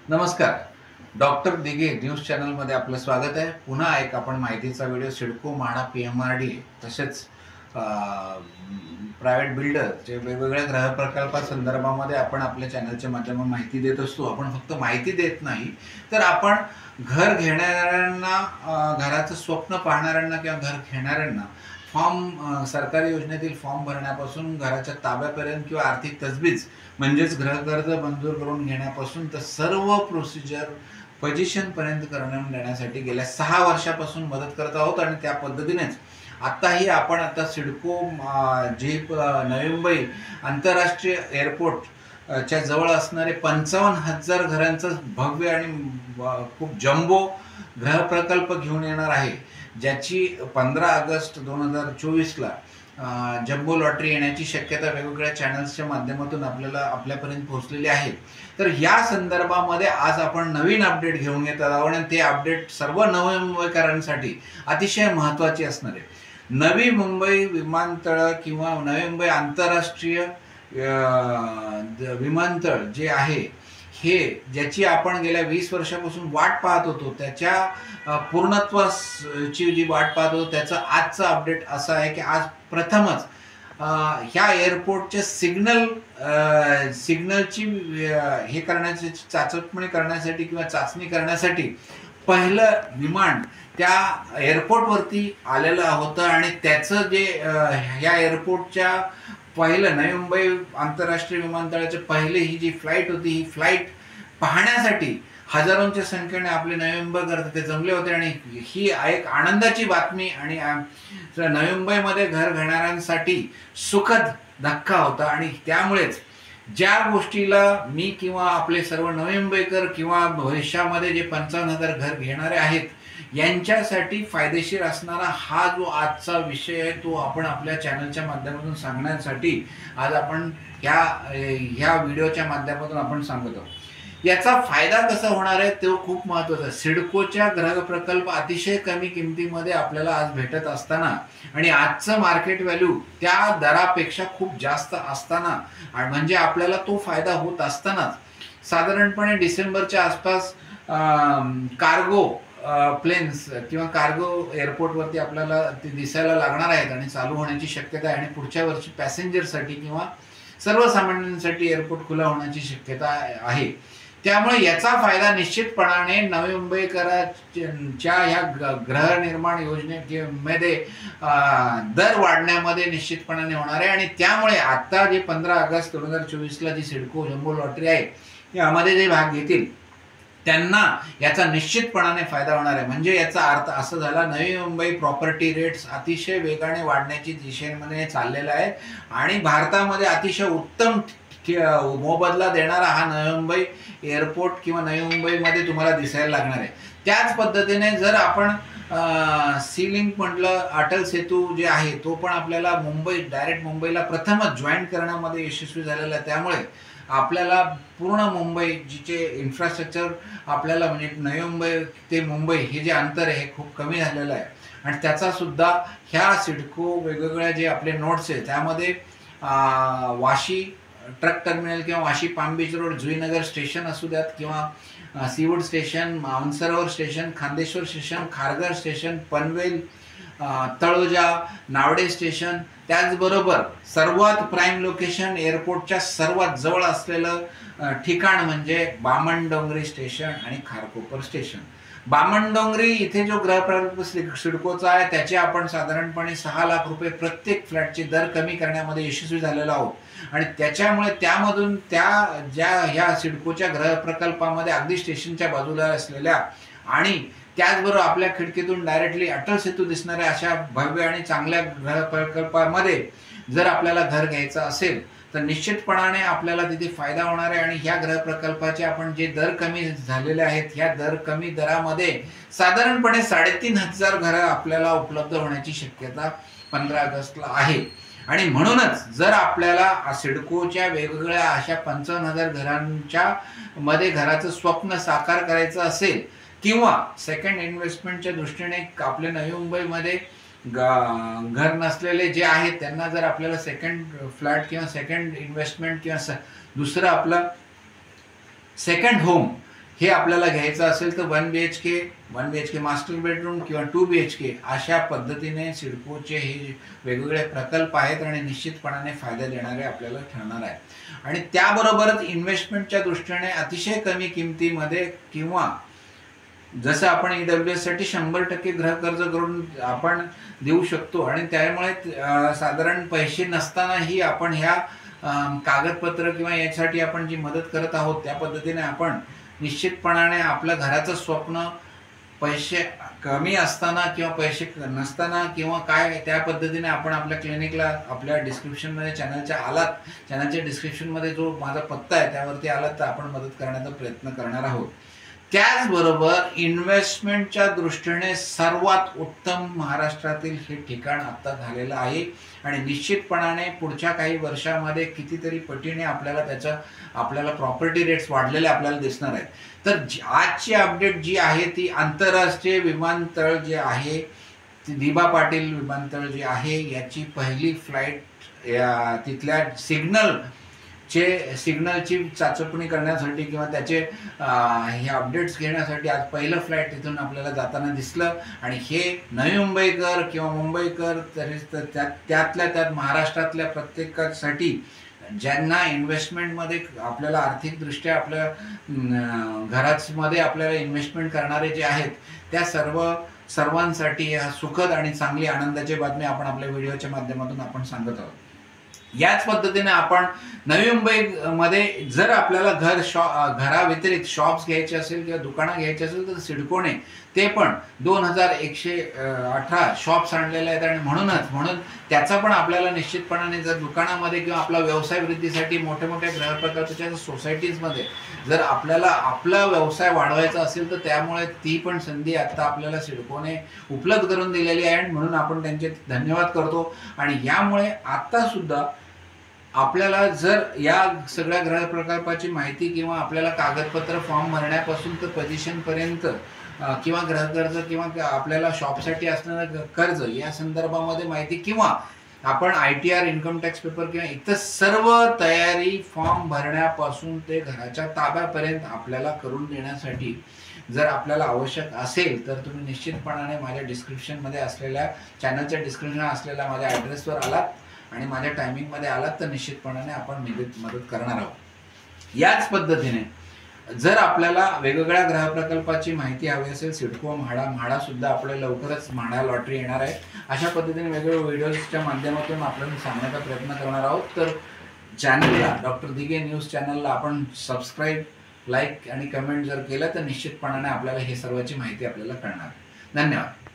नमस्कार. Doctor Dighe news चॅनलमध्ये आपलं स्वागत आहे. पुन्हा एक आपण माहितीचा व्हिडिओ सिडको, म्हाडा, PMRD तसेच प्रायव्हेट बिल्डरचे वेगवेगळ्या गृह प्रकल्पासंदर्भामध्ये आपण आपल्या चॅनलच्या माध्यमातून माहिती देत असतो. आपण फक्त माहिती देत नाही, तर आपण घर घेणाऱ्यांना, घराचं स्वप्न पाहणाऱ्यांना किंवा घर घेणाऱ्यांना सरकारी योजनेतील फॉर्म भरण्यापासून घराच्या ताब्यापर्यंत किंवा आर्थिक तजवीज म्हणजेच गृहकर्ज मंजूर करून घेण्यापासून तर सर्व प्रोसिजर पोझिशनपर्यंत करून देण्यासाठी गेल्या 6 वर्षापासून मदत करत आहोत. आणि त्या पद्धतीनेच आत्ताही आपण सिडको जे नवी मुंबई आंतरराष्ट्रीय एअरपोर्टच्या जवळ असणारे 55,000 घरांचं भव्य आणि खूप जम्बो गृहप्रकल्प घेऊन येणार आहे, ज्याची 15 ऑगस्ट 2024ला जम्बो लॉटरी येण्याची शक्यता वेगवेगळ्या चॅनल्सच्या माध्यमातून आपल्यापर्यंत पोहोचलेली आहे. तर या संदर्भामध्ये आज आपण नवीन अपडेट घेऊन येत आहोत आणि ते अपडेट सर्व नवी मुंबईकरांसाठी अतिशय महत्त्वाचे असणार आहे. नवी मुंबई विमानतळ किंवा नवी मुंबई आंतरराष्ट्रीय विमानतळ जे आहे, हे ज्याची आपण गेल्या 20 वर्षापासून वाट पाहत होतो, त्याच्या पूर्णत्वाची जी वाट पाहत होतो, त्याचं आजचं अपडेट असं आहे की आज प्रथमच ह्या एअरपोर्टच्या सिग्नलची हे करण्याची चाचपणी करण्यासाठी किंवा चाचणी करण्यासाठी पहिलं विमान त्या एअरपोर्टवरती आलेलं होतं. आणि त्याचं जे ह्या एअरपोर्टच्या पहिलं नवी मुंबई आंतरराष्ट्रीय विमानतळाची पहिली ही जी फ्लाईट होती, ही फ्लाईट पाहण्यासाठी हजारोंच्या संख्येने आपले नवी मुंबईकर तिथे जमले होते. आणि ही एक आनंदाची बातमी आणि नवी मुंबईमध्ये घर घेणाऱ्यांसाठी सुखद धक्का होता. आणि त्यामुळेच ज्या गोष्टीला मी किंवा आपले सर्व नवी मुंबईकर किंवा भविष्यामध्ये जे 55,000 घर घेणारे आहेत यांच्यासाठी फायदेशीर असणारा हा जो आजचा विषय आहे, तो आपण आपल्या चॅनलच्या माध्यमातून सांगण्यासाठी आज आपण ह्या व्हिडिओच्या माध्यमातून आपण सांगत आहोत. याचा फायदा कसा होणार आहे तो खूप महत्त्वाचा आहे. सिडकोच्या गृह प्रकल्प अतिशय कमी किमतीमध्ये आपल्याला आज भेटत असताना आणि आजचं मार्केट व्हॅल्यू त्या दरापेक्षा खूप जास्त असताना म्हणजे आपल्याला तो फायदा होत असतानाच साधारणपणे डिसेंबरच्या आसपास कार्गो प्लेन्स किंवा कार्गो एअरपोर्टवरती आपल्याला ते दिसायला लागणार आहेत आणि चालू होण्याची शक्यता आहे. आणि पुढच्या वर्षी पॅसेंजरसाठी किंवा सर्वसामान्यांसाठी एअरपोर्ट खुला होण्याची शक्यता आहे. त्यामुळे याचा फायदा निश्चितपणाने नवी मुंबईकरांच्या ह्या गृहनिर्माण योजनेमध्ये दर वाढण्यामध्ये निश्चितपणाने होणार आहे. आणि त्यामुळे आता जे 15 ऑगस्ट 2024ला जी सिडको जम्बो लॉटरी आहे, यामध्ये जे भाग घेतील त्यांना याचा निश्चितपणाने फायदा होणार आहे. म्हणजे याचा अर्थ असं झाला, नवी मुंबई प्रॉपर्टी रेट्स अतिशय वेगाने वाढण्याची दिशेमध्ये चाललेला आहे आणि भारतामध्ये अतिशय उत्तम मोबदला देणारा हा नवी मुंबई एअरपोर्ट किंवा नवी मुंबईमध्ये तुम्हाला दिसायला लागणार आहे. त्याच पद्धतीने जर आपण सी लिंक म्हटलं, अटल सेतू जे आहे तो पण आपल्याला डायरेक्ट मुंबईला प्रथमच जॉईन करण्यामध्ये यशस्वी झालेला आहे. त्यामुळे आपल्याला पूर्ण मुंबई जिचे इन्फ्रास्ट्रक्चर आपल्याला म्हणजे नवी मुंबई ते मुंबई हे जे अंतर आहे हे खूप कमी झालेलं आहे. आणि त्याचा सुद्धा ह्या सिडको वेगवेगळ्या जे आपले नोड्स आहेत त्यामध्ये वाशी ट्रक टर्मिनल किंवा Vashi palm beach road, Juinagar station असू द्यात किंवा Seawood station, Mansarovar station, Khandeshwar station, Kharghar station, Panvel, Taloja, Navade station, त्याचबरोबर सर्वात प्राईम लोकेशन एअरपोर्टच्या सर्वात जवळ असलेलं ठिकाण म्हणजे बामणडोंगरी स्टेशन आणि खारकोपर स्टेशन. बामणडोंगरी इथे जो गृहप्रकल्प सिडकोचा आहे त्याचे आपण साधारणपणे 6 लाख रुपये प्रत्येक फ्लॅटचे दर कमी करण्यामध्ये यशस्वी झालेलो आहोत. आणि त्याच्यामुळे त्यामधून ह्या सिडकोच्या गृहप्रकल्पामध्ये अगदी स्टेशनच्या बाजूला असलेल्या आणि त्याचबरोबर आपल्या खिडकीतून डायरेक्टली अटल सेतू दिसणाऱ्या अशा भव्य आणि चांगल्या गृहप्रकल्पामध्ये जर आपल्याला घर घ्यायचं असेल तर निश्चितपणाने आपल्याला तिथे फायदा होणार आहे. आणि ह्या गृहप्रकल्पाचे आपण जे दर कमी झालेले आहेत, ह्या कमी दरामध्ये साधारणपणे 3,500 घरं आपल्याला उपलब्ध होण्याची शक्यता 15 ऑगस्टला आहे. आणि म्हणूनच जर आपल्याला सिडकोच्या वेगवेगळ्या अशा 55,000 घरांच्या मध्ये घराचं स्वप्न साकार करायचं असेल किंवा सेकंड इन्व्हेस्टमेंटच्या दृष्टीने आपल्या नवी मुंबईमध्ये घर नसलेले जे आहेत त्यांना जर आपल्याला सेकंड फ्लॅट किंवा सेकंड इन्व्हेस्टमेंट किंवा दुसरं आपलं सेकंड होम हे आपल्याला घ्यायचं असेल तर 1 BHK मास्टर बेडरूम किंवा 2 BHK अशा पद्धतीने सिडकोचे हे वेगवेगळे प्रकल्प आहेत आणि निश्चितपणाने फायदा देणारे आपल्याला ठरणार आहे. आणि त्याबरोबरच इन्व्हेस्टमेंटच्या दृष्टीने अतिशय कमी किमतीमध्ये किंवा जसं आपण EWS साठी 100% गृहकर्ज करून आपण देऊ शकतो आणि त्यामुळे साधारण पैसे नसतानाही आपण ह्या कागदपत्र किंवा यासाठी आपण जी मदत करत आहोत त्या पद्धतीने आपण निश्चितपणाने आपलं घराचं स्वप्न पैसे कमी असताना किंवा पैसे नसताना किंवा काय त्या पद्धतीने आपण आपल्या क्लिनिकला आपल्या डिस्क्रिप्शनमध्ये चॅनलच्या डिस्क्रिप्शनमध्ये जो माझा पत्ता आहे त्यावरती आलात तर आपण मदत करण्याचा प्रयत्न करणार आहोत. त्याचबरोबर इन्व्हेस्टमेंटच्या दृष्टीने सर्वात उत्तम महाराष्ट्रातील हे ठिकाण आता झालेलं आहे आणि निश्चितपणाने पुढच्या काही वर्षामध्ये कितीतरी पटीने आपल्याला प्रॉपर्टी रेट्स वाढलेले आपल्याला दिसणार आहेत. तर आजची अपडेट जी आहे ती आंतरराष्ट्रीय विमानतळ जे आहे दिबा पाटील विमानतळ जे आहे याची पहिली फ्लाईट तिथल्या सिग्नलची चाचपणी करण्यासाठी किंवा त्याचे हे अपडेट्स घेण्यासाठी आज पहिलं फ्लाईट तिथून आपल्याला जाताना दिसलं. आणि हे नवी मुंबईकर किंवा मुंबईकर तरी त्यातल्या त्यात महाराष्ट्रातल्या प्रत्येकासाठी ज्यांना इन्व्हेस्टमेंटमध्ये आपल्याला आर्थिकदृष्ट्या आपल्या घरामध्ये आपल्याला इन्व्हेस्टमेंट करणारे जे आहेत त्या सर्वांसाठी हा सुखद आणि चांगली आनंदाची बातमी आपण आपल्या व्हिडिओच्या माध्यमातून आपण सांगत आहोत. याच पद्धतीने आपण नवी मुंबईमध्ये जर आपल्याला घराव्यतिरिक्त शॉप्स घ्यायचे असेल किंवा दुकानं घ्यायची असेल तर सिडकोने ते पण 2118 शॉप्स आणलेले आहेत आणि म्हणून त्याचा पण आपल्याला निश्चितपणाने जर दुकानामध्ये किंवा आपला व्यवसाय वृद्धीसाठी मोठ्या गृहप्रकल्पाच्या सोसायटीजमध्ये जर आपल्याला आपला व्यवसाय वाढवायचा असेल तर त्यामुळे ती पण संधी आता आपल्याला सिडकोने उपलब्ध करून दिलेली आहे आणि म्हणून आपण त्यांचे धन्यवाद करतो. आणि यामुळे आता सुद्धा आपल्याला जर या सगळ्या गृहप्रकल्पाची माहिती किंवा आपल्याला कागदपत्र फॉर्म भरण्यापासून तर पोझिशनपर्यंत किंवा गृहकर्ज किंवा आपल्याला शॉपसाठी असणारं कर्ज या संदर्भामध्ये माहिती किंवा आपण ITR इन्कम टॅक्स पेपर किंवा इतर सर्व तयारी फॉर्म भरण्यापासून ते घराच्या ताब्यापर्यंत आपल्याला करून देण्यासाठी जर आपल्याला आवश्यक असेल तर तुम्ही निश्चितपणाने माझ्या डिस्क्रिप्शनमध्ये असलेल्या चॅनलच्या डिस्क्रिप्शन असलेल्या माझ्या ॲड्रेसवर आलात आणि माझ्या टायमिंगमध्ये आलात तर निश्चितपणाने आपण मदत करणार आहोत. याच पद्धतीने जर आपल्याला वेगवेगळ्या गृहप्रकल्पाची माहिती हवी असेल सिडको म्हाडा सुद्धा आपल्याला लवकरच म्हाडा लॉटरी येणार आहे. अशा पद्धतीने वेगवेगळ्या व्हिडिओजच्या माध्यमातून आपण सांगण्याचा प्रयत्न करणार आहोत. तर चॅनलला डॉक्टर दिघे न्यूज चॅनलला आपण सबस्क्राईब लाईक आणि कमेंट जर केलं तर निश्चितपणाने आपल्याला हे सर्वांची माहिती आपल्याला कळणार. धन्यवाद.